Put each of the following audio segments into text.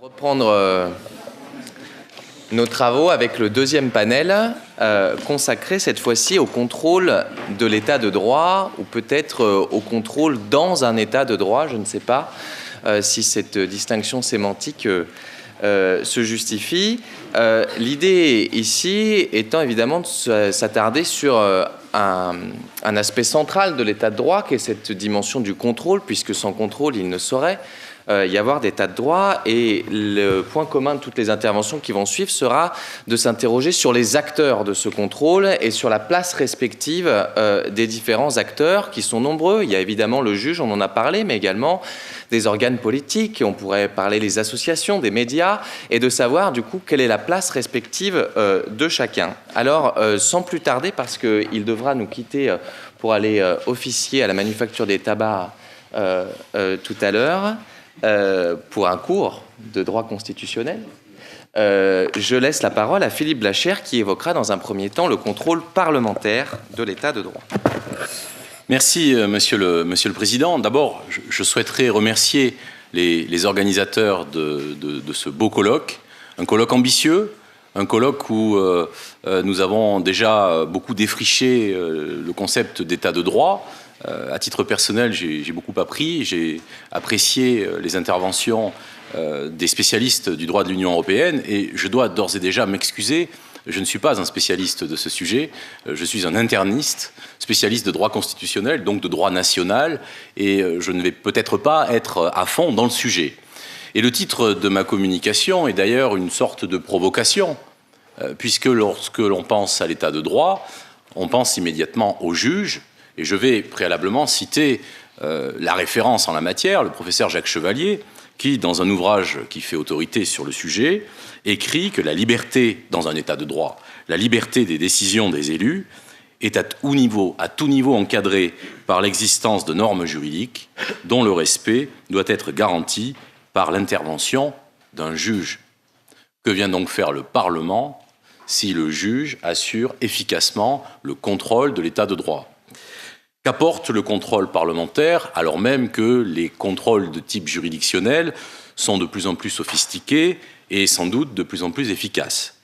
Reprendre nos travaux avec le deuxième panel consacré cette fois-ci au contrôle de l'état de droit ou peut-être au contrôle dans un état de droit, je ne sais pas si cette distinction sémantique se justifie. L'idée ici étant évidemment de s'attarder sur un aspect central de l'état de droit qui est cette dimension du contrôle, puisque sans contrôle il ne saurait y avoir d'état de droit, et le point commun de toutes les interventions qui vont suivre sera de s'interroger sur les acteurs de ce contrôle et sur la place respective des différents acteurs qui sont nombreux. Il y a évidemment le juge, on en a parlé, mais également des organes politiques, on pourrait parler des associations, des médias, et de savoir du coup quelle est la place respective de chacun. Alors sans plus tarder, parce qu'il devra nous quitter pour aller officier à la Manufacture des Tabacs tout à l'heure, pour un cours de droit constitutionnel, je laisse la parole à Philippe Blachère qui évoquera dans un premier temps le contrôle parlementaire de l'état de droit. Merci Monsieur le Président. D'abord, je souhaiterais remercier les organisateurs de ce beau colloque, un colloque ambitieux, un colloque où nous avons déjà beaucoup défriché le concept d'état de droit. À titre personnel, j'ai beaucoup appris, j'ai apprécié les interventions des spécialistes du droit de l'Union européenne, et je dois d'ores et déjà m'excuser, je ne suis pas un spécialiste de ce sujet, je suis un interniste, spécialiste de droit constitutionnel, donc de droit national, et je ne vais peut-être pas être à fond dans le sujet. Et le titre de ma communication est d'ailleurs une sorte de provocation, puisque lorsque l'on pense à l'état de droit, on pense immédiatement au juge. Et je vais préalablement citer la référence en la matière, le professeur Jacques Chevalier, qui, dans un ouvrage qui fait autorité sur le sujet, écrit que la liberté, dans un état de droit, la liberté des décisions des élus est à tout niveau encadrée par l'existence de normes juridiques dont le respect doit être garanti par l'intervention d'un juge. Que vient donc faire le Parlement si le juge assure efficacement le contrôle de l'état de droit ? Qu'apporte le contrôle parlementaire, alors même que les contrôles de type juridictionnel sont de plus en plus sophistiqués et sans doute de plus en plus efficaces?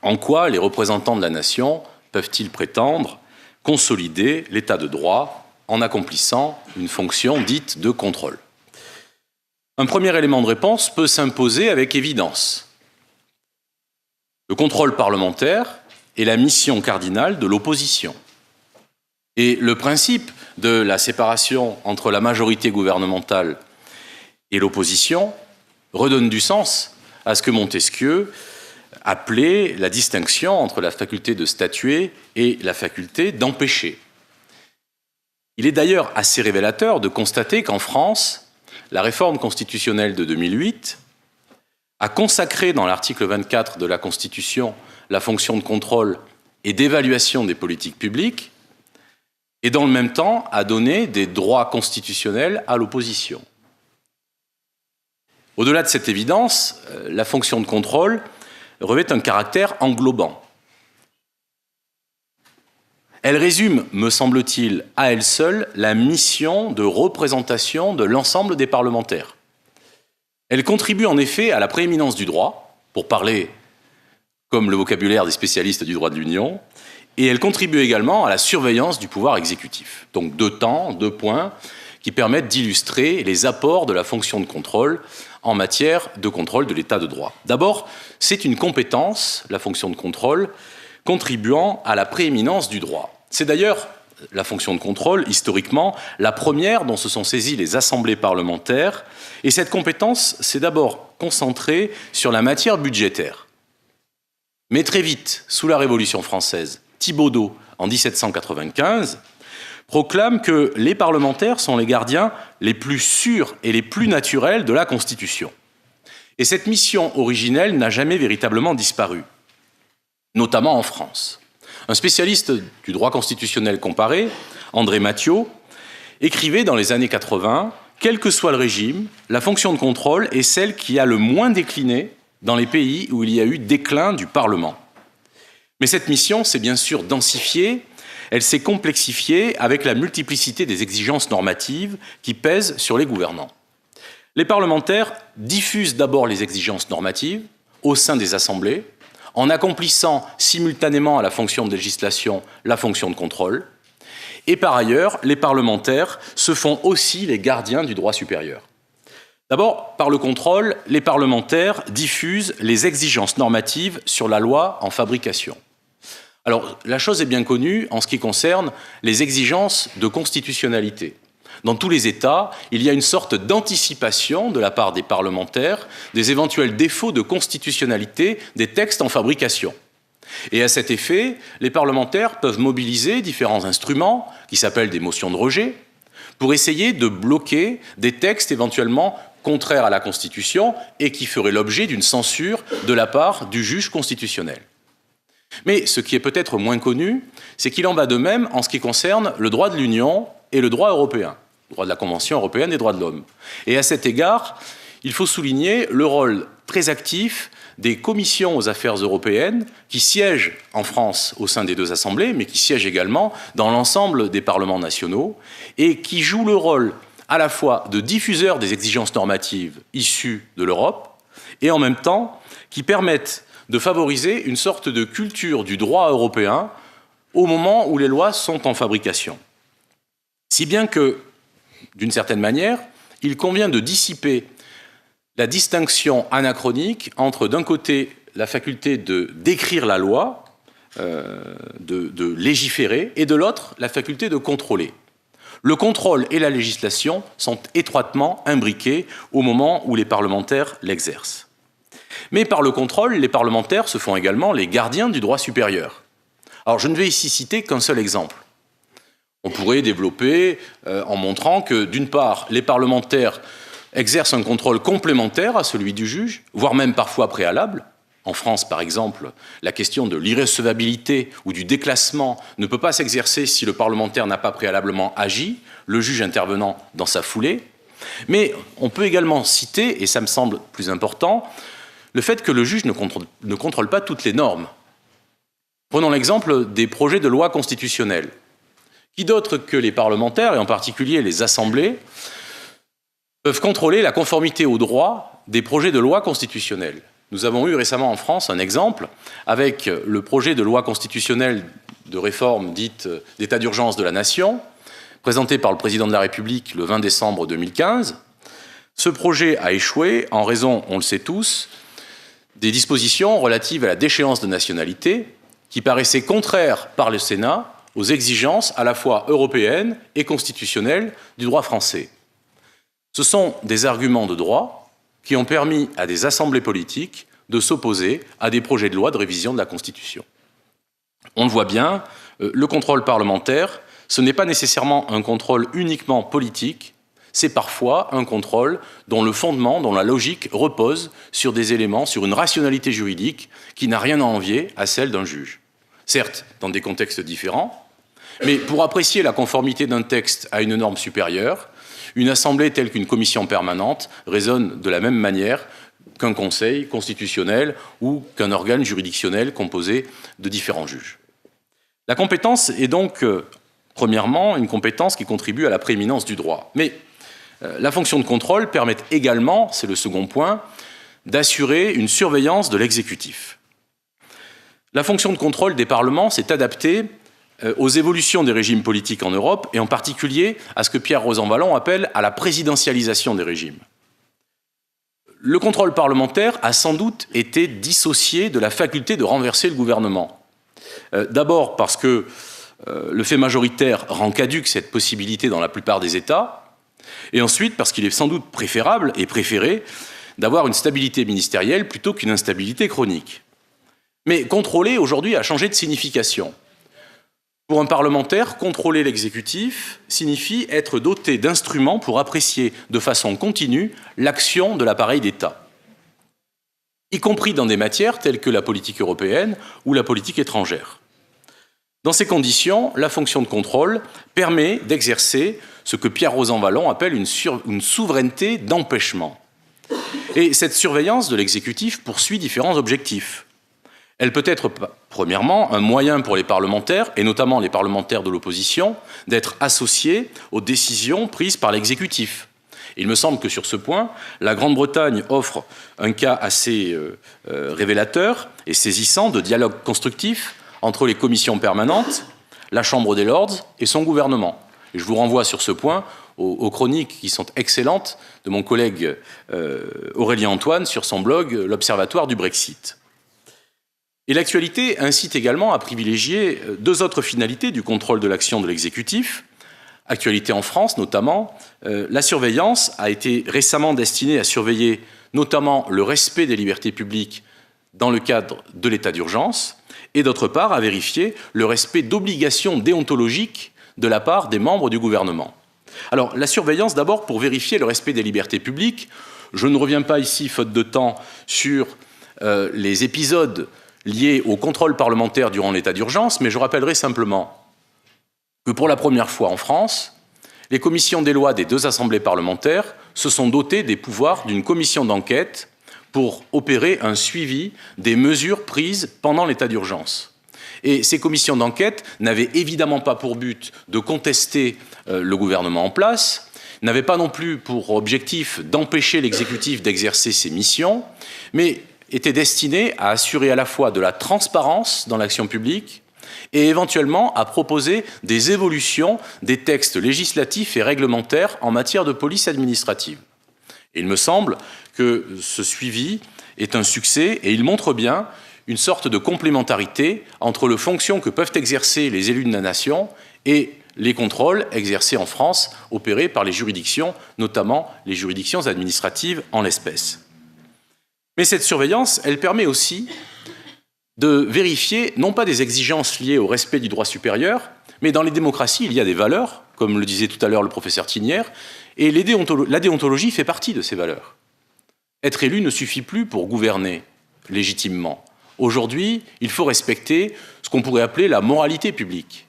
En quoi les représentants de la nation peuvent-ils prétendre consolider l'état de droit en accomplissant une fonction dite de contrôle? Un premier élément de réponse peut s'imposer avec évidence. Le contrôle parlementaire est la mission cardinale de l'opposition. Et le principe de la séparation entre la majorité gouvernementale et l'opposition redonne du sens à ce que Montesquieu appelait la distinction entre la faculté de statuer et la faculté d'empêcher. Il est d'ailleurs assez révélateur de constater qu'en France, la réforme constitutionnelle de 2008 a consacré dans l'article 24 de la Constitution la fonction de contrôle et d'évaluation des politiques publiques, et dans le même temps a donné des droits constitutionnels à l'opposition. Au-delà de cette évidence, la fonction de contrôle revêt un caractère englobant. Elle résume, me semble-t-il, à elle seule la mission de représentation de l'ensemble des parlementaires. Elle contribue en effet à la prééminence du droit, pour parler comme le vocabulaire des spécialistes du droit de l'Union, et elle contribue également à la surveillance du pouvoir exécutif. Donc deux points qui permettent d'illustrer les apports de la fonction de contrôle en matière de contrôle de l'état de droit. D'abord, c'est une compétence, la fonction de contrôle, contribuant à la prééminence du droit. C'est d'ailleurs la fonction de contrôle, historiquement, la première dont se sont saisies les assemblées parlementaires, et cette compétence s'est d'abord concentrée sur la matière budgétaire. Mais très vite, sous la Révolution française, Thibaudeau, en 1795, proclame que les parlementaires sont les gardiens les plus sûrs et les plus naturels de la Constitution. Et cette mission originelle n'a jamais véritablement disparu, notamment en France. Un spécialiste du droit constitutionnel comparé, André Mathiot, écrivait dans les années 80 « Quel que soit le régime, la fonction de contrôle est celle qui a le moins décliné dans les pays où il y a eu déclin du Parlement. » Mais cette mission s'est bien sûr densifiée, elle s'est complexifiée avec la multiplicité des exigences normatives qui pèsent sur les gouvernants. Les parlementaires diffusent d'abord les exigences normatives au sein des assemblées, en accomplissant simultanément à la fonction de législation la fonction de contrôle. Et par ailleurs, les parlementaires se font aussi les gardiens du droit supérieur. D'abord, par le contrôle, les parlementaires diffusent les exigences normatives sur la loi en fabrication. Alors, la chose est bien connue en ce qui concerne les exigences de constitutionnalité. Dans tous les États, il y a une sorte d'anticipation de la part des parlementaires des éventuels défauts de constitutionnalité des textes en fabrication. Et à cet effet, les parlementaires peuvent mobiliser différents instruments, qui s'appellent des motions de rejet, pour essayer de bloquer des textes éventuellement contraires à la Constitution et qui feraient l'objet d'une censure de la part du juge constitutionnel. Mais ce qui est peut-être moins connu, c'est qu'il en va de même en ce qui concerne le droit de l'Union et le droit européen, le droit de la Convention européenne des droits de l'homme. Et à cet égard, il faut souligner le rôle très actif des commissions aux affaires européennes qui siègent en France au sein des deux assemblées, mais qui siègent également dans l'ensemble des parlements nationaux et qui jouent le rôle à la fois de diffuseurs des exigences normatives issues de l'Europe et en même temps qui permettent de favoriser une sorte de culture du droit européen au moment où les lois sont en fabrication. Si bien que, d'une certaine manière, il convient de dissiper la distinction anachronique entre, d'un côté, la faculté de d'écrire la loi, de légiférer, et de l'autre, la faculté de contrôler. Le contrôle et la législation sont étroitement imbriqués au moment où les parlementaires l'exercent. Mais par le contrôle, les parlementaires se font également les gardiens du droit supérieur. Alors je ne vais ici citer qu'un seul exemple. On pourrait développer en montrant que, d'une part, les parlementaires exercent un contrôle complémentaire à celui du juge, voire même parfois préalable. En France, par exemple, la question de l'irrecevabilité ou du déclassement ne peut pas s'exercer si le parlementaire n'a pas préalablement agi, le juge intervenant dans sa foulée. Mais on peut également citer, et ça me semble plus important, le fait que le juge ne contrôle pas toutes les normes. Prenons l'exemple des projets de loi constitutionnelle. Qui d'autre que les parlementaires, et en particulier les assemblées, peuvent contrôler la conformité au droit des projets de loi constitutionnelle? Nous avons eu récemment en France un exemple avec le projet de loi constitutionnelle de réforme dite d'état d'urgence de la nation, présenté par le président de la République le 20 décembre 2015. Ce projet a échoué en raison, on le sait tous, des dispositions relatives à la déchéance de nationalité qui paraissaient contraires par le Sénat aux exigences à la fois européennes et constitutionnelles du droit français. Ce sont des arguments de droit qui ont permis à des assemblées politiques de s'opposer à des projets de loi de révision de la Constitution. On le voit bien, le contrôle parlementaire, ce n'est pas nécessairement un contrôle uniquement politique, c'est parfois un contrôle dont le fondement, dont la logique repose sur des éléments, sur une rationalité juridique qui n'a rien à envier à celle d'un juge. Certes, dans des contextes différents, mais pour apprécier la conformité d'un texte à une norme supérieure, une assemblée telle qu'une commission permanente raisonne de la même manière qu'un conseil constitutionnel ou qu'un organe juridictionnel composé de différents juges. La compétence est donc, premièrement, une compétence qui contribue à la prééminence du droit. Mais la fonction de contrôle permet également, c'est le second point, d'assurer une surveillance de l'exécutif. La fonction de contrôle des parlements s'est adaptée aux évolutions des régimes politiques en Europe et en particulier à ce que Pierre Rosanvallon appelle à la présidentialisation des régimes. Le contrôle parlementaire a sans doute été dissocié de la faculté de renverser le gouvernement. D'abord parce que le fait majoritaire rend caduque cette possibilité dans la plupart des États, et ensuite parce qu'il est sans doute préférable et préféré d'avoir une stabilité ministérielle plutôt qu'une instabilité chronique. Mais contrôler aujourd'hui a changé de signification. Pour un parlementaire, contrôler l'exécutif signifie être doté d'instruments pour apprécier de façon continue l'action de l'appareil d'État, y compris dans des matières telles que la politique européenne ou la politique étrangère. Dans ces conditions, la fonction de contrôle permet d'exercer ce que Pierre Rosanvallon appelle une souveraineté d'empêchement. Et cette surveillance de l'exécutif poursuit différents objectifs. Elle peut être, premièrement, un moyen pour les parlementaires, et notamment les parlementaires de l'opposition, d'être associés aux décisions prises par l'exécutif. Il me semble que sur ce point, la Grande-Bretagne offre un cas assez révélateur et saisissant de dialogue constructif entre les commissions permanentes, la Chambre des Lords et son gouvernement. Et je vous renvoie sur ce point aux chroniques qui sont excellentes de mon collègue Aurélien Antoine sur son blog L'Observatoire du Brexit. Et l'actualité incite également à privilégier deux autres finalités du contrôle de l'action de l'exécutif. Actualité en France notamment, la surveillance a été récemment destinée à surveiller notamment le respect des libertés publiques dans le cadre de l'état d'urgence et d'autre part à vérifier le respect d'obligations déontologiques de la part des membres du gouvernement. Alors la surveillance d'abord pour vérifier le respect des libertés publiques. Je ne reviens pas ici, faute de temps, sur les épisodes liés au contrôle parlementaire durant l'état d'urgence, mais je rappellerai simplement que pour la première fois en France, les commissions des lois des deux assemblées parlementaires se sont dotées des pouvoirs d'une commission d'enquête pour opérer un suivi des mesures prises pendant l'état d'urgence. Et ces commissions d'enquête n'avaient évidemment pas pour but de contester le gouvernement en place, n'avaient pas non plus pour objectif d'empêcher l'exécutif d'exercer ses missions, mais étaient destinées à assurer à la fois de la transparence dans l'action publique et éventuellement à proposer des évolutions des textes législatifs et réglementaires en matière de police administrative. Et il me semble que ce suivi est un succès et il montre bien une sorte de complémentarité entre les fonctions que peuvent exercer les élus de la nation et les contrôles exercés en France, opérés par les juridictions, notamment les juridictions administratives en l'espèce. Mais cette surveillance, elle permet aussi de vérifier non pas des exigences liées au respect du droit supérieur, mais dans les démocraties, il y a des valeurs, comme le disait tout à l'heure le professeur Tinière, et la déontologie fait partie de ces valeurs. Être élu ne suffit plus pour gouverner légitimement. Aujourd'hui, il faut respecter ce qu'on pourrait appeler la moralité publique.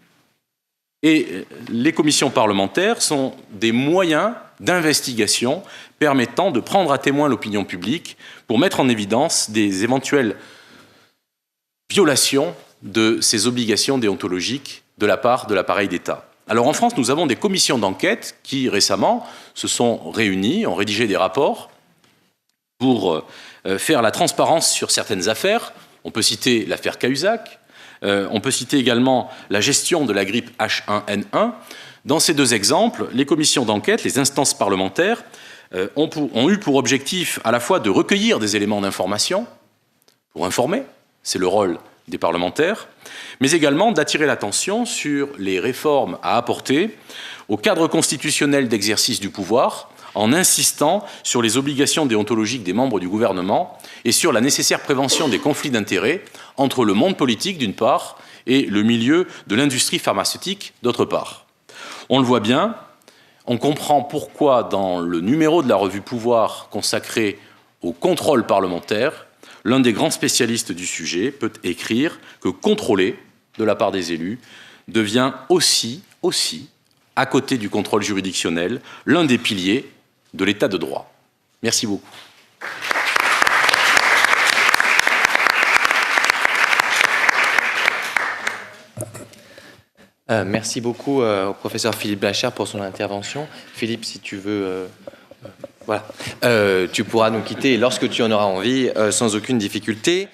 Et les commissions parlementaires sont des moyens d'investigation permettant de prendre à témoin l'opinion publique pour mettre en évidence des éventuelles violations de ces obligations déontologiques de la part de l'appareil d'État. Alors en France, nous avons des commissions d'enquête qui récemment se sont réunies, ont rédigé des rapports pour faire la transparence sur certaines affaires. On peut citer l'affaire Cahuzac, on peut citer également la gestion de la grippe H1N1. Dans ces deux exemples, les commissions d'enquête, les instances parlementaires, ont eu pour objectif à la fois de recueillir des éléments d'information pour informer, c'est le rôle des parlementaires, mais également d'attirer l'attention sur les réformes à apporter au cadre constitutionnel d'exercice du pouvoir, en insistant sur les obligations déontologiques des membres du gouvernement et sur la nécessaire prévention des conflits d'intérêts entre le monde politique d'une part et le milieu de l'industrie pharmaceutique d'autre part. On le voit bien, on comprend pourquoi dans le numéro de la revue Pouvoir consacré au contrôle parlementaire, l'un des grands spécialistes du sujet peut écrire que contrôler de la part des élus devient aussi, à côté du contrôle juridictionnel, l'un des piliers de l'état de droit. Merci beaucoup. Merci beaucoup au professeur Philippe Blachère pour son intervention. Philippe, si tu veux, voilà, tu pourras nous quitter lorsque tu en auras envie, sans aucune difficulté.